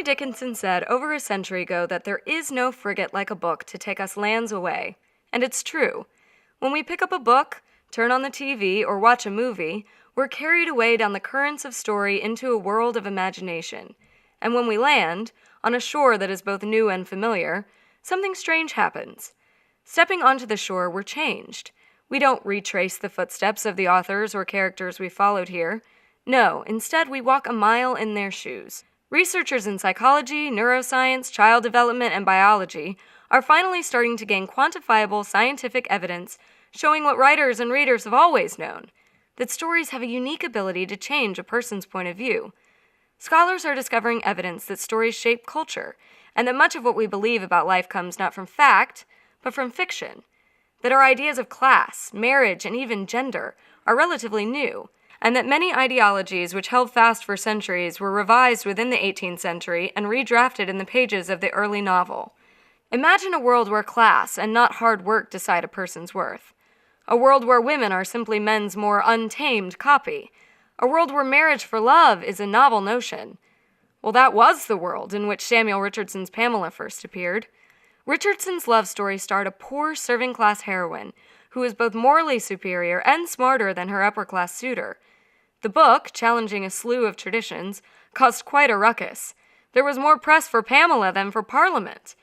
Emily Dickinson said over a century ago that there is no frigate like a book to take us lands away. And it's true. When we pick up a book, turn on the TV, or watch a movie, we're carried away down the currents of story into a world of imagination. And when we land, on a shore that is both new and familiar, something strange happens. Stepping onto the shore, we're changed. We don't retrace the footsteps of the authors or characters we followed here. No, instead we walk a mile in their shoes. Researchers in psychology, neuroscience, child development, and biology are finally starting to gain quantifiable scientific evidence showing what writers and readers have always known, that stories have a unique ability to change a person's point of view. Scholars are discovering evidence that stories shape culture, and that much of what we believe about life comes not from fact, but from fiction. That our ideas of class, marriage, and even gender are relatively new, and that many ideologies which held fast for centuries were revised within the 18th century and redrafted in the pages of the early novel. Imagine a world where class and not hard work decide a person's worth. A world where women are simply men's more untamed copy. A world where marriage for love is a novel notion. Well, that was the world in which Samuel Richardson's Pamela first appeared. Richardson's love story starred a poor serving-class heroine who was both morally superior and smarter than her upper-class suitor. The book, challenging a slew of traditions, caused quite a ruckus. There was more press for Pamela than for Parliament.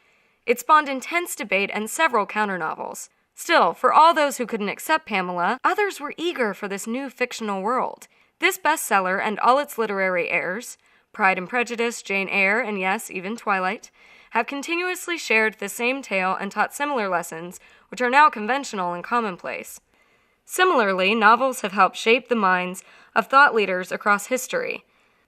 It spawned intense debate and several counter-novels. Still, for all those who couldn't accept Pamela, others were eager for this new fictional world. This bestseller and all its literary heirs, Pride and Prejudice, Jane Eyre, and yes, even Twilight, have continuously shared the same tale and taught similar lessons, which are now conventional and commonplace. Similarly, novels have helped shape the minds of thought leaders across history.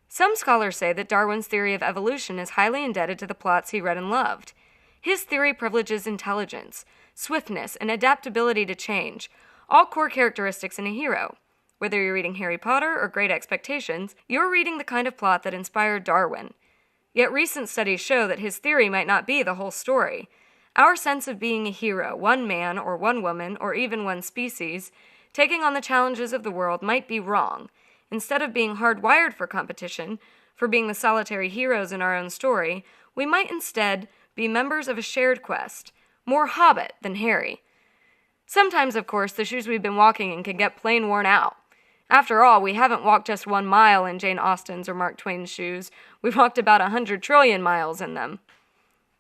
Some scholars say that Darwin's theory of evolution is highly indebted to the plots he read and loved. His theory privileges intelligence, swiftness, and adaptability to change, all core characteristics in a hero. Whether you're reading Harry Potter or Great Expectations, you're reading the kind of plot that inspired Darwin. Yet recent studies show that his theory might not be the whole story. Our sense of being a hero, one man or one woman, or even one species, taking on the challenges of the world might be wrong. Instead of being hardwired for competition, for being the solitary heroes in our own story, we might instead be members of a shared quest, more Hobbit than Harry. Sometimes, of course, the shoes we've been walking in can get plain worn out. After all, we haven't walked just 1 mile in Jane Austen's or Mark Twain's shoes. We've walked about 100 trillion miles in them.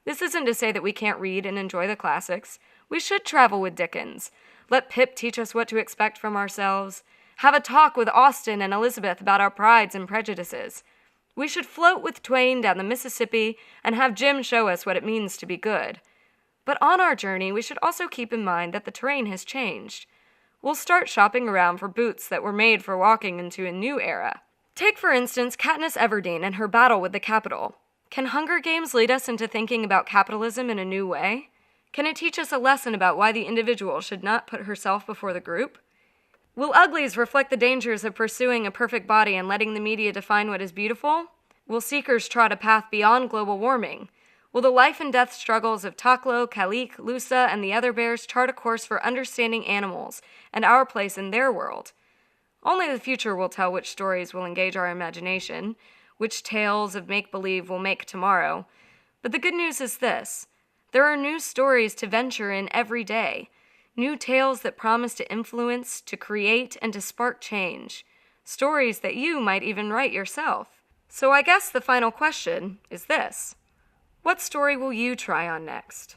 This isn't to say that we can't read and enjoy the classics. We should travel with Dickens. Let Pip teach us what to expect from ourselves. Have a talk with Austen and Elizabeth about our prides and prejudices. We should float with Twain down the Mississippi and have Jim show us what it means to be good. But on our journey, we should also keep in mind that the terrain has changed. We'll start shopping around for boots that were made for walking into a new era. Take, for instance, Katniss Everdeen and her battle with the Capitol. Can Hunger Games lead us into thinking about capitalism in a new way? Can it teach us a lesson about why the individual should not put herself before the group? Will Uglies reflect the dangers of pursuing a perfect body and letting the media define what is beautiful? Will Seekers trot a path beyond global warming? Will the life and death struggles of Taklo, Kalik, Lusa, and the other bears chart a course for understanding animals and our place in their world? Only the future will tell which stories will engage our imagination, which tales of make-believe will make tomorrow. But the good news is this: there are new stories to venture in every day, new tales that promise to influence, to create, and to spark change, stories that you might even write yourself. So I guess the final question is this: what story will you try on next?